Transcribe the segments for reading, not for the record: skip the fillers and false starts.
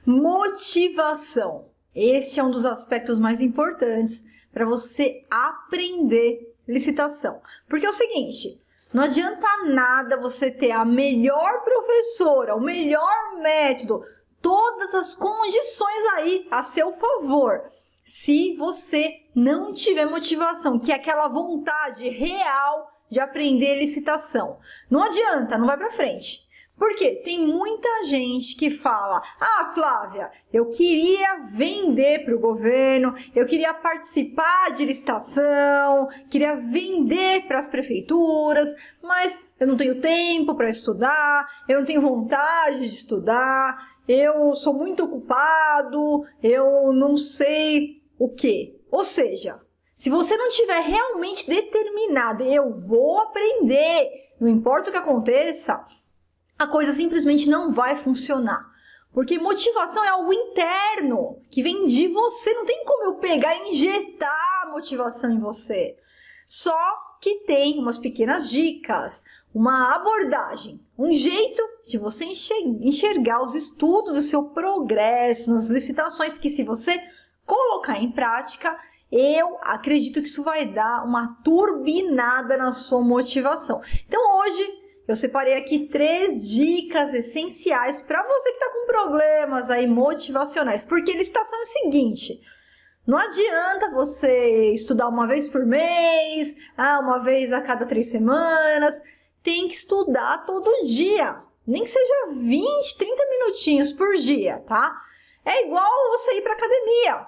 Motivação. Esse é um dos aspectos mais importantes para você aprender licitação. Porque é o seguinte, não adianta nada você ter a melhor professora, o melhor método, todas as condições aí a seu favor, se você não tiver motivação, que é aquela vontade real de aprender licitação. Não adianta, não vai para frente. Porque tem muita gente que fala, ah, Flávia, eu queria vender para o governo, eu queria participar de licitação, queria vender para as prefeituras, mas eu não tenho tempo para estudar, eu não tenho vontade de estudar, eu sou muito ocupado, eu não sei o quê. Ou seja, se você não estiver realmente determinado, eu vou aprender, não importa o que aconteça, a coisa simplesmente não vai funcionar. Porque motivação é algo interno, que vem de você. Não tem como eu pegar e injetar motivação em você. Só que tem umas pequenas dicas, uma abordagem, um jeito de você enxergar os estudos, o seu progresso nas licitações, que se você colocar em prática, eu acredito que isso vai dar uma turbinada na sua motivação. Então hoje eu separei aqui 3 dicas essenciais para você que está com problemas aí motivacionais. Porque licitação é o seguinte, não adianta você estudar uma vez por mês, uma vez a cada 3 semanas. Tem que estudar todo dia, nem que seja 20, 30 minutinhos por dia, tá? É igual você ir para academia,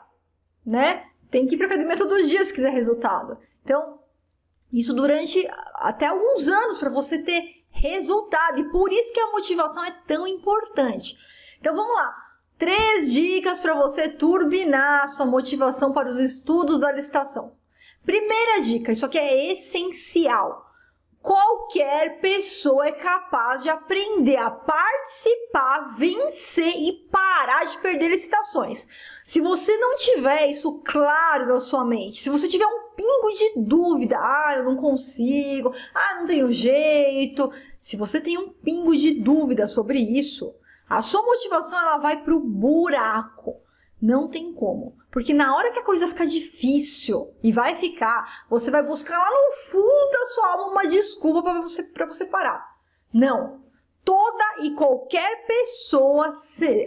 né? Tem que ir para academia todo dia se quiser resultado. Então, isso durante até alguns anos para você ter resultado, e por isso que a motivação é tão importante. Então vamos lá, 3 dicas para você turbinar a sua motivação para os estudos da licitação. Primeira dica, isso aqui é essencial. Qualquer pessoa é capaz de aprender a participar, vencer e parar de perder licitações. Se você não tiver isso claro na sua mente, se você tiver um pingo de dúvida, eu não consigo, não tenho jeito, se você tem um pingo de dúvida sobre isso, a sua motivação ela vai para o buraco. Não tem como, porque na hora que a coisa ficar difícil, e vai ficar, você vai buscar lá no fundo da sua alma uma desculpa para você parar. Não, toda e qualquer pessoa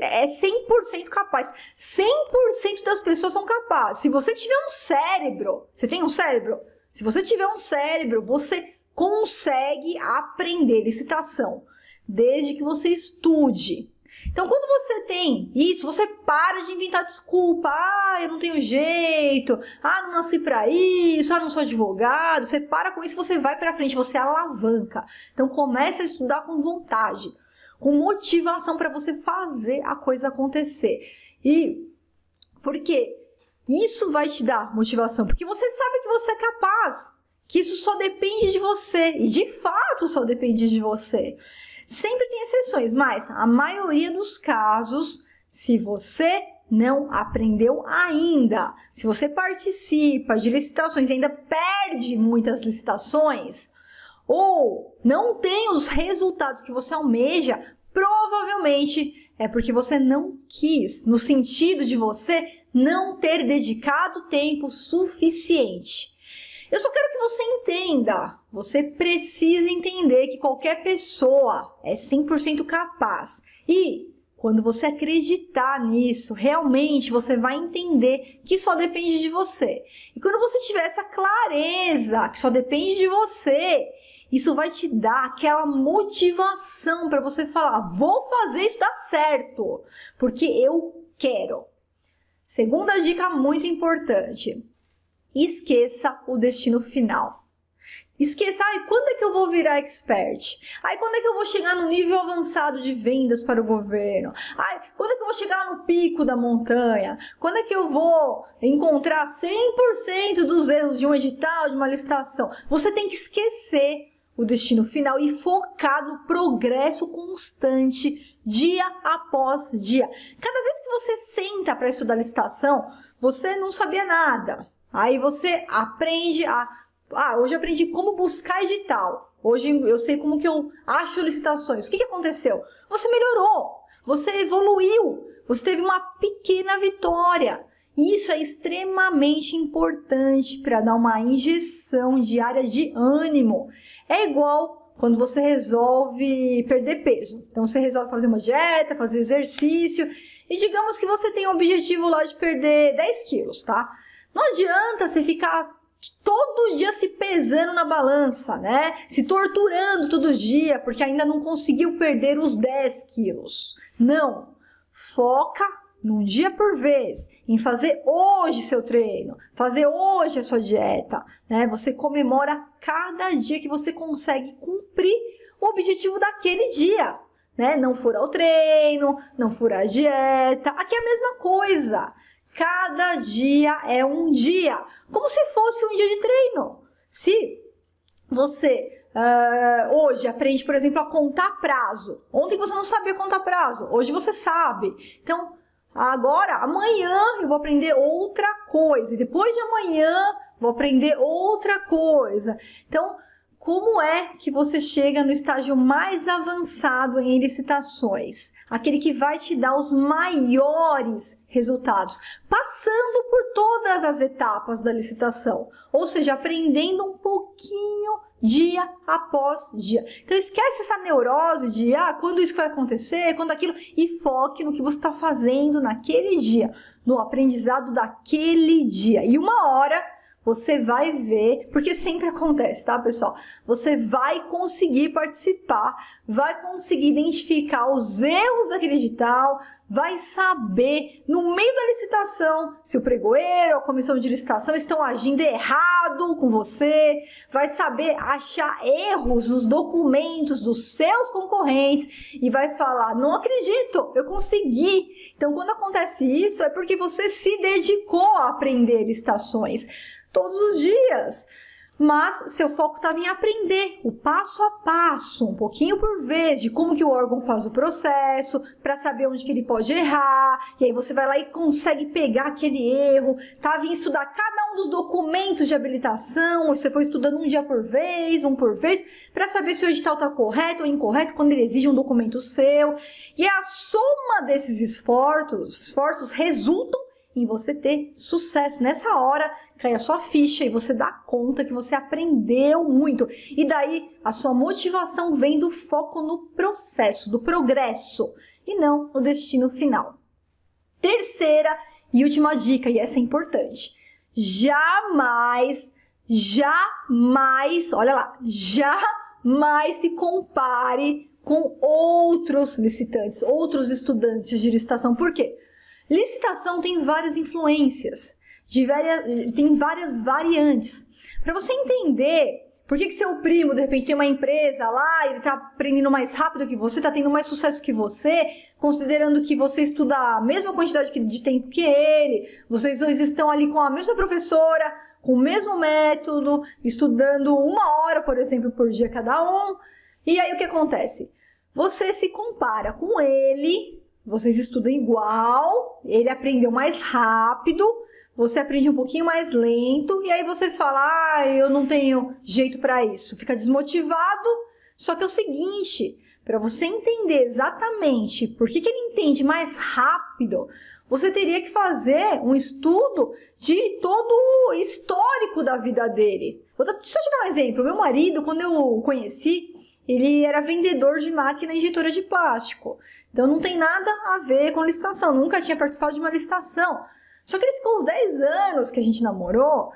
é 100% capaz, 100% das pessoas são capazes. Se você tiver um cérebro, você tem um cérebro? Se você tiver um cérebro, você consegue aprender licitação, desde que você estude. Então, quando você tem isso, você para de inventar desculpa. Eu não tenho jeito. Não nasci para isso. Não sou advogado. Você para com isso, você vai para frente, você alavanca. Então, comece a estudar com vontade, com motivação para você fazer a coisa acontecer. E porque isso vai te dar motivação, porque você sabe que você é capaz, que isso só depende de você. E, de fato, só depende de você. Sempre tem exceções, mas a maioria dos casos, se você não aprendeu ainda, se você participa de licitações e ainda perde muitas licitações, ou não tem os resultados que você almeja, provavelmente é porque você não quis, no sentido de você não ter dedicado tempo suficiente. Eu só quero que você entenda, você precisa entender que qualquer pessoa é 100% capaz. E quando você acreditar nisso, realmente você vai entender que só depende de você. E quando você tiver essa clareza que só depende de você, isso vai te dar aquela motivação para você falar, vou fazer isso dar certo, porque eu quero. Segunda dica muito importante. Esqueça o destino final. Esqueça, quando é que eu vou virar expert? Quando é que eu vou chegar no nível avançado de vendas para o governo? Quando é que eu vou chegar no pico da montanha? Quando é que eu vou encontrar 100% dos erros de um edital, de uma licitação? Você tem que esquecer o destino final e focar no progresso constante, dia após dia. Cada vez que você senta para estudar licitação, você não sabia nada. Aí você aprende hoje eu aprendi como buscar edital. Hoje eu sei como que eu acho licitações. O que aconteceu? Você melhorou. você evoluiu, você teve uma pequena vitória. Isso é extremamente importante para dar uma injeção diária de ânimo. É igual quando você resolve perder peso. Então, você resolve fazer uma dieta, fazer exercício, e digamos que você tem o objetivo lá de perder 10 quilos, tá? Não adianta você ficar todo dia se pesando na balança, né? Se torturando todo dia, porque ainda não conseguiu perder os 10 quilos. Não. Foca num dia por vez, em fazer hoje seu treino, fazer hoje a sua dieta, né? Você comemora cada dia que você consegue cumprir o objetivo daquele dia, né? Não furar o treino, não furar a dieta. Aqui é a mesma coisa. Cada dia é um dia, como se fosse um dia de treino. Se você hoje aprende, por exemplo, a contar prazo. Ontem você não sabia contar prazo, hoje você sabe. Então, agora, amanhã eu vou aprender outra coisa. E depois de amanhã, vou aprender outra coisa. Então, como é que você chega no estágio mais avançado em licitações? Aquele que vai te dar os maiores resultados, passando por todas as etapas da licitação. Ou seja, aprendendo um pouquinho dia após dia. Então, esquece essa neurose de quando isso vai acontecer, quando aquilo, e foque no que você está fazendo naquele dia, no aprendizado daquele dia. E uma hora você vai ver, porque sempre acontece, tá, pessoal? Você vai conseguir participar, vai conseguir identificar os erros daquele edital, vai saber, no meio da licitação, se o pregoeiro ou a comissão de licitação estão agindo errado com você, vai saber achar erros nos documentos dos seus concorrentes e vai falar, não acredito, eu consegui. Então, quando acontece isso, é porque você se dedicou a aprender licitações todos os dias, mas seu foco estava em aprender o passo a passo, um pouquinho por vez, de como que o órgão faz o processo, para saber onde que ele pode errar, e aí você vai lá e consegue pegar aquele erro, estava em estudar cada um dos documentos de habilitação, você foi estudando um dia por vez, para saber se o edital está correto ou incorreto, quando ele exige um documento seu, e a soma desses esforços resultam em você ter sucesso. Nessa hora, cai a sua ficha e você dá conta que você aprendeu muito. E daí, a sua motivação vem do foco no processo, do progresso, e não no destino final. Terceira e última dica, e essa é importante. Jamais, olha lá, jamais se compare com outros licitantes, outros estudantes de licitação. Por quê? Licitação tem várias influências, tem várias variantes. Para você entender por que seu primo, de repente, tem uma empresa lá, ele está aprendendo mais rápido que você, está tendo mais sucesso que você, considerando que você estuda a mesma quantidade de tempo que ele, vocês dois estão ali com a mesma professora, com o mesmo método, estudando 1 hora, por exemplo, por dia cada um. E aí o que acontece? Você se compara com ele. Vocês estudam igual, ele aprendeu mais rápido, você aprende um pouquinho mais lento, e aí você fala, eu não tenho jeito para isso. Fica desmotivado, só que é o seguinte, para você entender exatamente por que ele entende mais rápido, você teria que fazer um estudo de todo o histórico da vida dele. Deixa eu te dar um exemplo. Meu marido, quando eu o conheci, ele era vendedor de máquina injetora de plástico. Então, não tem nada a ver com licitação. Nunca tinha participado de uma licitação. Só que ele ficou uns 10 anos que a gente namorou.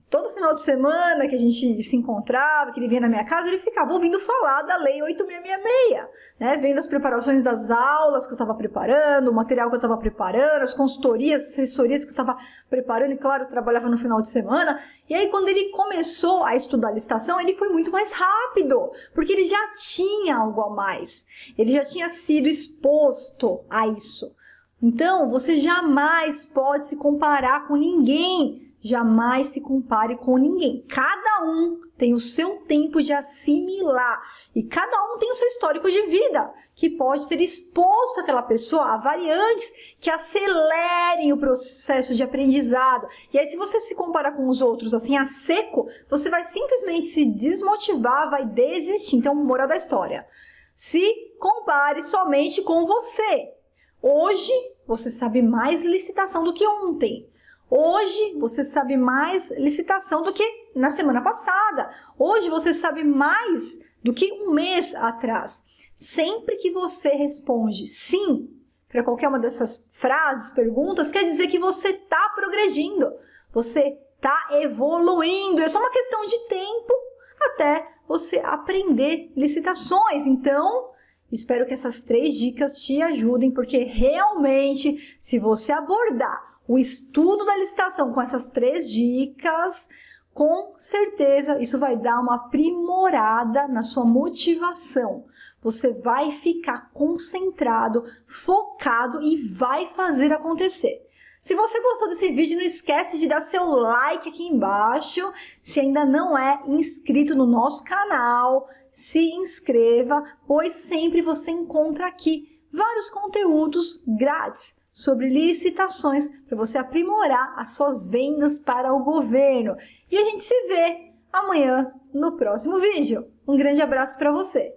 Todo final de semana que a gente se encontrava, que ele vinha na minha casa, ele ficava ouvindo falar da Lei 8666, né? Vendo as preparações das aulas que eu estava preparando, o material que eu estava preparando, as consultorias, assessorias que eu estava preparando, e claro, eu trabalhava no final de semana. E aí, quando ele começou a estudar licitação, ele foi muito mais rápido, porque ele já tinha algo a mais. Ele já tinha sido exposto a isso. Então, você jamais pode se comparar com ninguém. Jamais se compare com ninguém. Cada um tem o seu tempo de assimilar e cada um tem o seu histórico de vida, que pode ter exposto aquela pessoa a variantes que acelerem o processo de aprendizado. E aí, se você se compara com os outros assim a seco, você vai simplesmente se desmotivar, vai desistir. Então, moral da história: se compare somente com você. Hoje você sabe mais licitação do que ontem. Hoje você sabe mais licitação do que na semana passada. Hoje você sabe mais do que um mês atrás. Sempre que você responde sim para qualquer uma dessas frases, perguntas, quer dizer que você está progredindo, você está evoluindo. É só uma questão de tempo até você aprender licitações. Então, espero que essas 3 dicas te ajudem, porque realmente, se você abordar o estudo da licitação com essas 3 dicas, com certeza isso vai dar uma aprimorada na sua motivação. Você vai ficar concentrado, focado e vai fazer acontecer. Se você gostou desse vídeo, não esquece de dar seu like aqui embaixo. Se ainda não é inscrito no nosso canal, se inscreva, pois sempre você encontra aqui vários conteúdos grátis sobre licitações para você aprimorar as suas vendas para o governo. E a gente se vê amanhã no próximo vídeo. Um grande abraço para você!